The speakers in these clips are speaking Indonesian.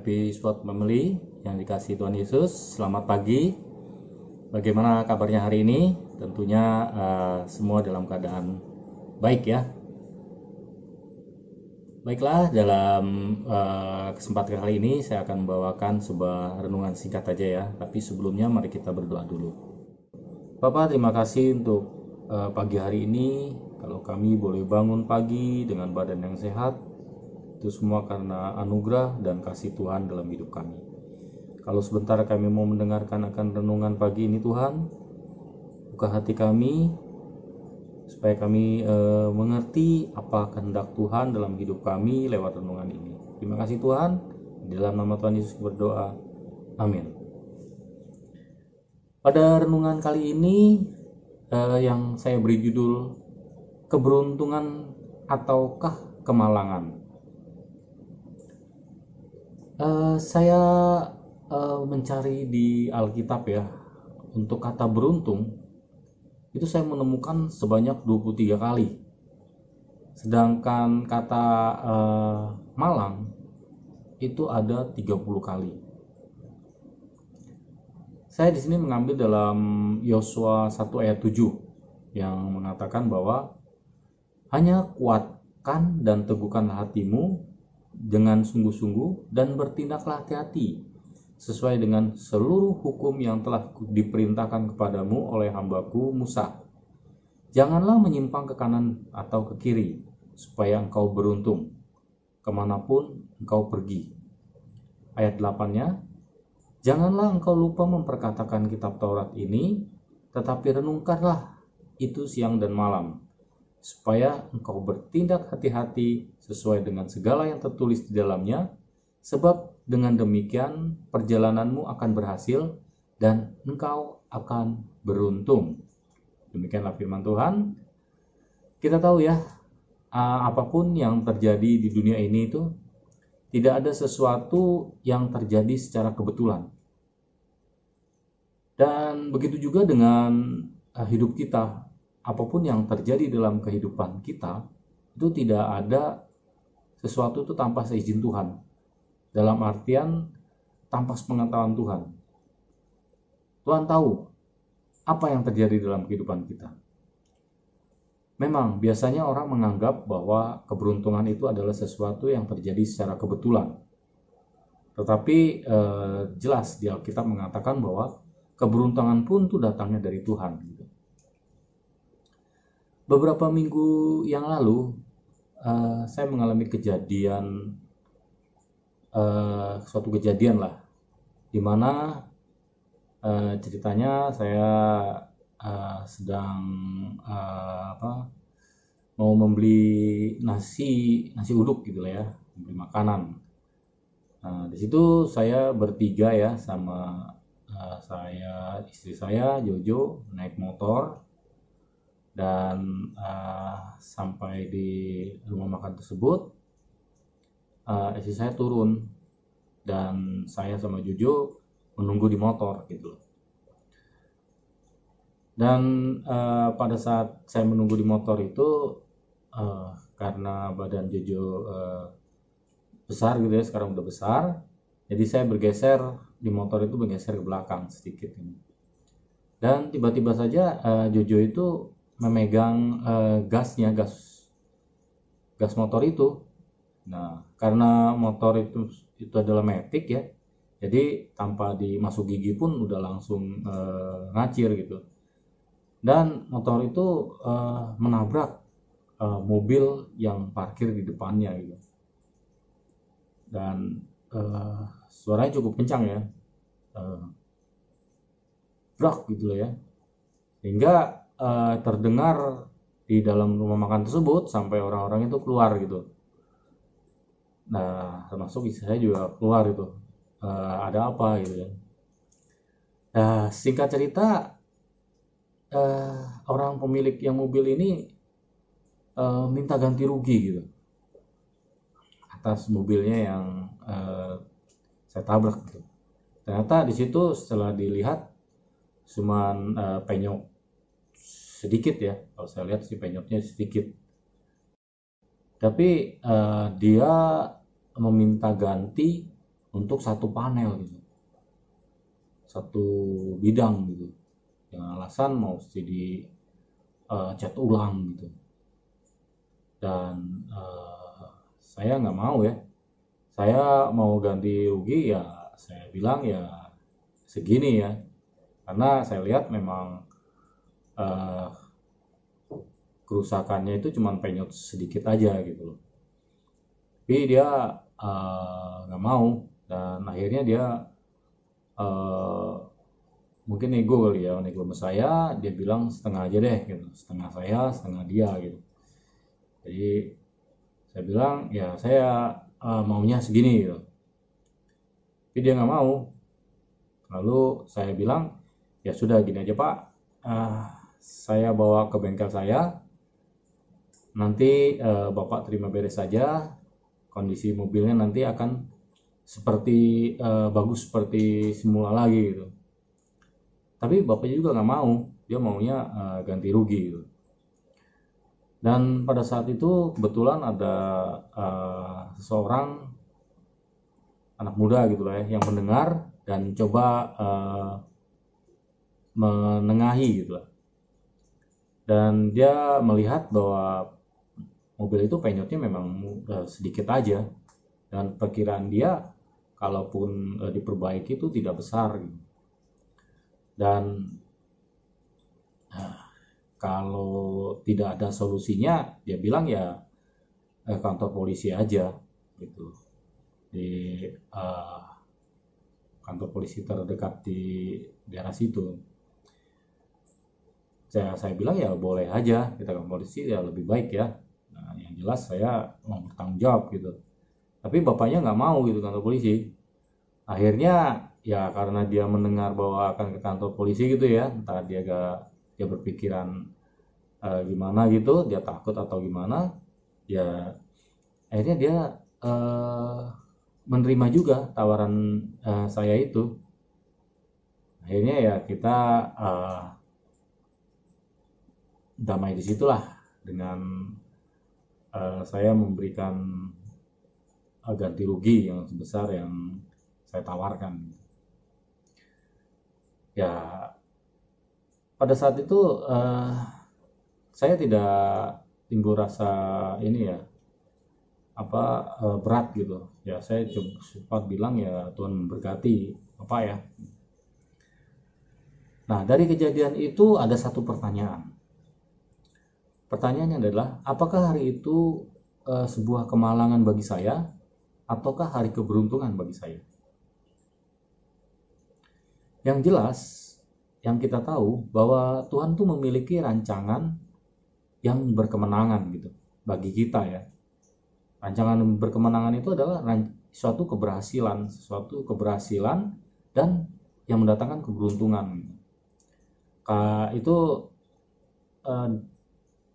Happy Sport Family yang dikasihi Tuhan Yesus. Selamat pagi. Bagaimana kabarnya hari ini? Tentunya semua dalam keadaan baik ya. Baiklah, dalam kesempatan kali ini saya akan membawakan sebuah renungan singkat aja ya. Tapi sebelumnya mari kita berdoa dulu. Bapak, terima kasih untuk pagi hari ini. Kalau kami boleh bangun pagi dengan badan yang sehat, itu semua karena anugerah dan kasih Tuhan dalam hidup kami. Kalau sebentar kami mau mendengarkan akan renungan pagi ini, Tuhan, buka hati kami supaya kami mengerti apa kehendak Tuhan dalam hidup kami lewat renungan ini. Terima kasih Tuhan, di dalam nama Tuhan Yesus berdoa, amin. Pada renungan kali ini yang saya beri judul keberuntungan ataukah kemalangan. Saya mencari di Alkitab ya, untuk kata beruntung itu saya menemukan sebanyak 23 kali. Sedangkan kata malang itu ada 30 kali. Saya di sini mengambil dalam Yosua 1 ayat 7 yang mengatakan bahwa hanya kuatkan dan teguhkanlah hatimu dengan sungguh-sungguh dan bertindaklah hati-hati sesuai dengan seluruh hukum yang telah diperintahkan kepadamu oleh hambaku Musa. Janganlah menyimpang ke kanan atau ke kiri, supaya engkau beruntung kemanapun engkau pergi. Ayat 8-nya, janganlah engkau lupa memperkatakan kitab Taurat ini, tetapi renungkanlah itu siang dan malam, supaya engkau bertindak hati-hati sesuai dengan segala yang tertulis di dalamnya, sebab dengan demikian perjalananmu akan berhasil dan engkau akan beruntung. Demikianlah firman Tuhan. Kita tahu ya, apapun yang terjadi di dunia ini itu tidak ada sesuatu yang terjadi secara kebetulan. Dan begitu juga dengan hidup kita. Apapun yang terjadi dalam kehidupan kita itu tidak ada sesuatu itu tanpa seizin Tuhan. Dalam artian tanpa sepengetahuan Tuhan. Tuhan tahu apa yang terjadi dalam kehidupan kita. Memang biasanya orang menganggap bahwa keberuntungan itu adalah sesuatu yang terjadi secara kebetulan. Tetapi jelas di Alkitab mengatakan bahwa keberuntungan pun itu datangnya dari Tuhan. Beberapa minggu yang lalu saya mengalami suatu kejadian lah, dimana ceritanya saya sedang mau membeli nasi uduk gitu lah ya, membeli makanan. Di situ saya bertiga ya sama saya, istri saya Jojo naik motor. Dan sampai di rumah makan tersebut, istri saya turun dan saya sama Jojo menunggu di motor gitu. Dan pada saat saya menunggu di motor itu, karena badan Jojo besar gitu ya, sekarang udah besar, jadi saya bergeser di motor itu, bergeser ke belakang sedikit ini. Dan tiba-tiba saja Jojo itu memegang gas motor itu. Nah, karena motor itu adalah matic ya, jadi tanpa dimasuk gigi pun udah langsung ngacir gitu. Dan motor itu menabrak mobil yang parkir di depannya gitu. Dan suaranya cukup kencang ya, brak gitu loh ya, sehingga terdengar di dalam rumah makan tersebut sampai orang-orang itu keluar gitu. Nah, termasuk istri saya juga keluar itu. Ada apa gitu ya. Nah, singkat cerita, orang pemilik yang mobil ini minta ganti rugi gitu atas mobilnya yang saya tabrak gitu. Ternyata di situ setelah dilihat cuman penyok sedikit ya, kalau saya lihat sih penyoknya sedikit. Tapi dia meminta ganti untuk satu panel gitu, satu bidang gitu, dengan alasan mau mesti di cat ulang gitu. Dan saya nggak mau ya, saya mau ganti rugi ya, saya bilang ya segini ya, karena saya lihat memang eh, kerusakannya itu cuma penyot sedikit aja gitu loh. Tapi dia nggak mau, dan akhirnya dia eh, mungkin nego kali ya, nego sama saya, dia bilang setengah aja deh gitu, setengah saya setengah dia gitu. Jadi saya bilang ya saya maunya segini gitu, tapi dia nggak mau. Lalu saya bilang ya sudah gini aja Pak, saya bawa ke bengkel saya, nanti Bapak terima beres saja, kondisi mobilnya nanti akan seperti bagus seperti semula lagi gitu. Tapi bapaknya juga nggak mau, dia maunya ganti rugi gitu. Dan pada saat itu kebetulan ada seseorang anak muda gitu lah ya, yang mendengar dan coba menengahi gitu lah. Dan dia melihat bahwa mobil itu penyotnya memang sedikit aja, dan perkiraan dia kalaupun diperbaiki itu tidak besar gitu. Dan kalau tidak ada solusinya, dia bilang ya kantor polisi aja gitu, di kantor polisi terdekat di daerah situ. Saya bilang ya boleh aja, kita ke polisi ya lebih baik ya. Nah, yang jelas saya mau bertanggung jawab gitu. Tapi bapaknya nggak mau gitu kantor polisi. Akhirnya ya karena dia mendengar bahwa akan ke kantor polisi gitu ya, entah dia berpikiran gimana gitu, dia takut atau gimana, ya akhirnya dia menerima juga tawaran saya itu. Akhirnya ya kita damai disitulah dengan saya memberikan ganti rugi yang sebesar yang saya tawarkan. Ya pada saat itu saya tidak timbul rasa ini ya berat gitu ya. Saya sempat bilang ya Tuhan memberkati Bapak ya. Nah dari kejadian itu ada satu pertanyaan. Pertanyaannya adalah, apakah hari itu sebuah kemalangan bagi saya, ataukah hari keberuntungan bagi saya? Yang jelas, yang kita tahu bahwa Tuhan tuh memiliki rancangan yang berkemenangan gitu bagi kita ya. Rancangan berkemenangan itu adalah suatu keberhasilan dan yang mendatangkan keberuntungan. Itu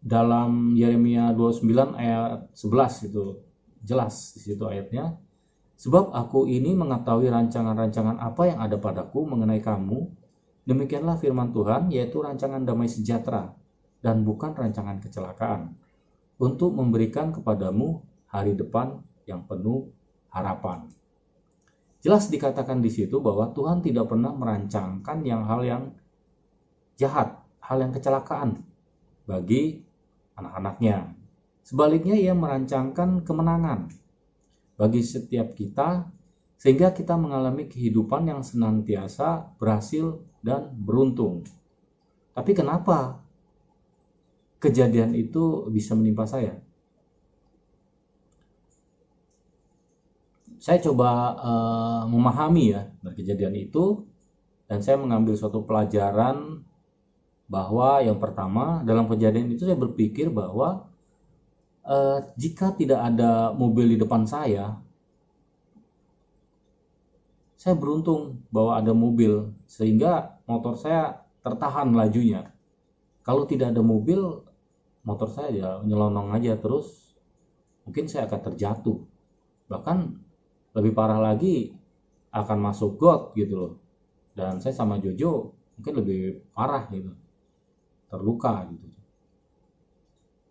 dalam Yeremia 29 ayat 11 itu jelas di situ ayatnya. Sebab aku ini mengetahui rancangan-rancangan apa yang ada padaku mengenai kamu, demikianlah firman Tuhan, yaitu rancangan damai sejahtera dan bukan rancangan kecelakaan, untuk memberikan kepadamu hari depan yang penuh harapan. Jelas dikatakan di situ bahwa Tuhan tidak pernah merancangkan hal yang jahat, hal yang kecelakaan bagi anak-anaknya. Sebaliknya ia merancangkan kemenangan bagi setiap kita, sehingga kita mengalami kehidupan yang senantiasa berhasil dan beruntung. Tapi kenapa kejadian itu bisa menimpa saya? Saya coba memahami ya dari kejadian itu, dan saya mengambil suatu pelajaran bahwa yang pertama dalam kejadian itu saya berpikir bahwa jika tidak ada mobil di depan saya beruntung bahwa ada mobil sehingga motor saya tertahan lajunya. Kalau tidak ada mobil, motor saya ya nyelonong aja terus, mungkin saya akan terjatuh, bahkan lebih parah lagi akan masuk got gitu loh. Dan saya sama Jojo mungkin lebih parah gitu, terluka gitu.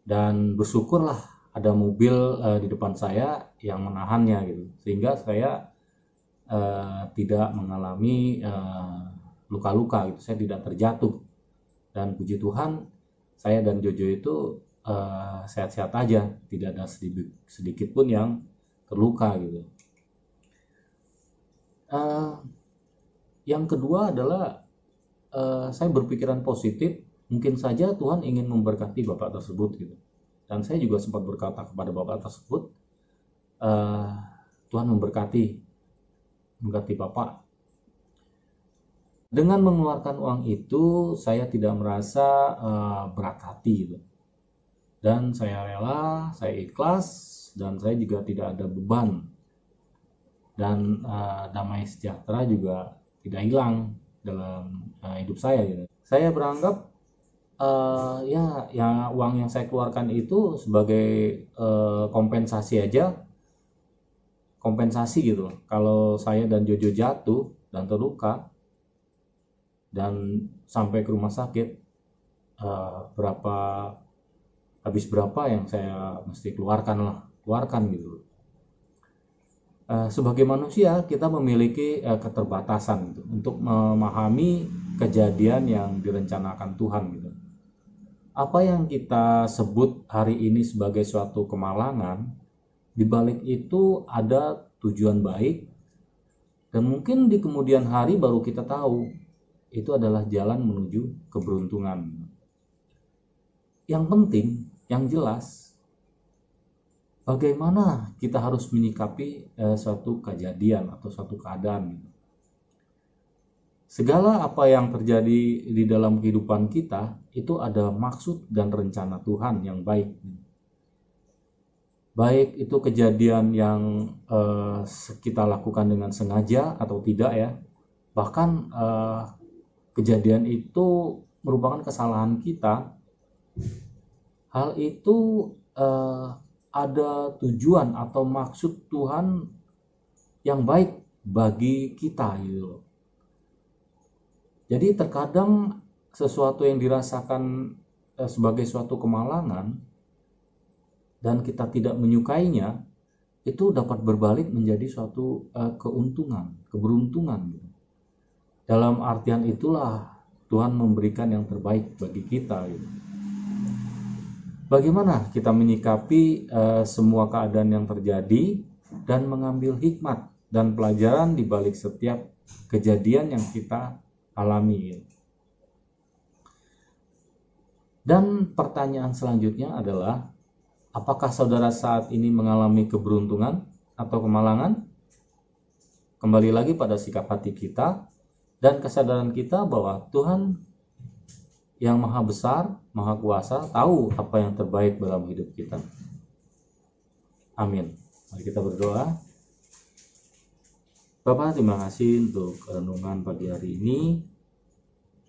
Dan bersyukurlah ada mobil di depan saya yang menahannya gitu, sehingga saya tidak mengalami luka-luka gitu, saya tidak terjatuh, dan puji Tuhan saya dan Jojo itu sehat-sehat aja, tidak ada sedikit pun yang terluka gitu. Yang kedua adalah saya berpikiran positif, mungkin saja Tuhan ingin memberkati Bapak tersebut gitu. Dan saya juga sempat berkata kepada Bapak tersebut, Tuhan memberkati Bapak. Dengan mengeluarkan uang itu, saya tidak merasa berat hati gitu. Dan saya rela, saya ikhlas, dan saya juga tidak ada beban. Dan damai sejahtera juga tidak hilang dalam hidup saya gitu. Saya beranggap ya uang yang saya keluarkan itu sebagai kompensasi aja, kompensasi gitu. Kalau saya dan Jojo jatuh dan terluka dan sampai ke rumah sakit, habis berapa yang saya mesti keluarkan gitu. Sebagai manusia kita memiliki keterbatasan gitu, untuk memahami kejadian yang direncanakan Tuhan gitu. Apa yang kita sebut hari ini sebagai suatu kemalangan, di balik itu ada tujuan baik, dan mungkin di kemudian hari baru kita tahu itu adalah jalan menuju keberuntungan. Yang penting, yang jelas, bagaimana kita harus menyikapi suatu kejadian atau suatu keadaan. Segala apa yang terjadi di dalam kehidupan kita itu ada maksud dan rencana Tuhan yang baik. Baik itu kejadian yang kita lakukan dengan sengaja atau tidak ya. Bahkan kejadian itu merupakan kesalahan kita. Hal itu ada tujuan atau maksud Tuhan yang baik bagi kita gitu. Jadi terkadang sesuatu yang dirasakan sebagai suatu kemalangan dan kita tidak menyukainya, itu dapat berbalik menjadi suatu keuntungan, keberuntungan gitu. Dalam artian itulah Tuhan memberikan yang terbaik bagi kita gitu. Bagaimana kita menyikapi semua keadaan yang terjadi dan mengambil hikmat dan pelajaran di balik setiap kejadian yang kita alami. Dan pertanyaan selanjutnya adalah, apakah saudara saat ini mengalami keberuntungan atau kemalangan? Kembali lagi pada sikap hati kita dan kesadaran kita bahwa Tuhan yang maha besar, maha kuasa, tahu apa yang terbaik dalam hidup kita. Amin. Mari kita berdoa. Bapak, terima kasih untuk renungan pagi hari ini.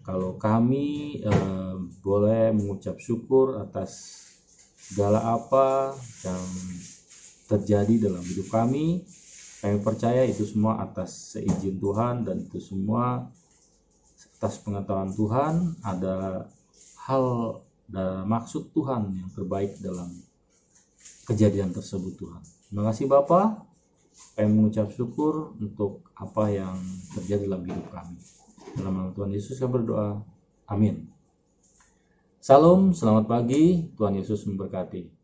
Kalau kami boleh mengucap syukur atas segala apa yang terjadi dalam hidup kami percaya itu semua atas seizin Tuhan, dan itu semua atas pengetahuan Tuhan. Ada hal dan maksud Tuhan yang terbaik dalam kejadian tersebut Tuhan. Terima kasih Bapak. Kami mengucap syukur untuk apa yang terjadi dalam hidup kami. Dalam nama Tuhan Yesus kami berdoa. Amin. Salam, selamat pagi. Tuhan Yesus memberkati.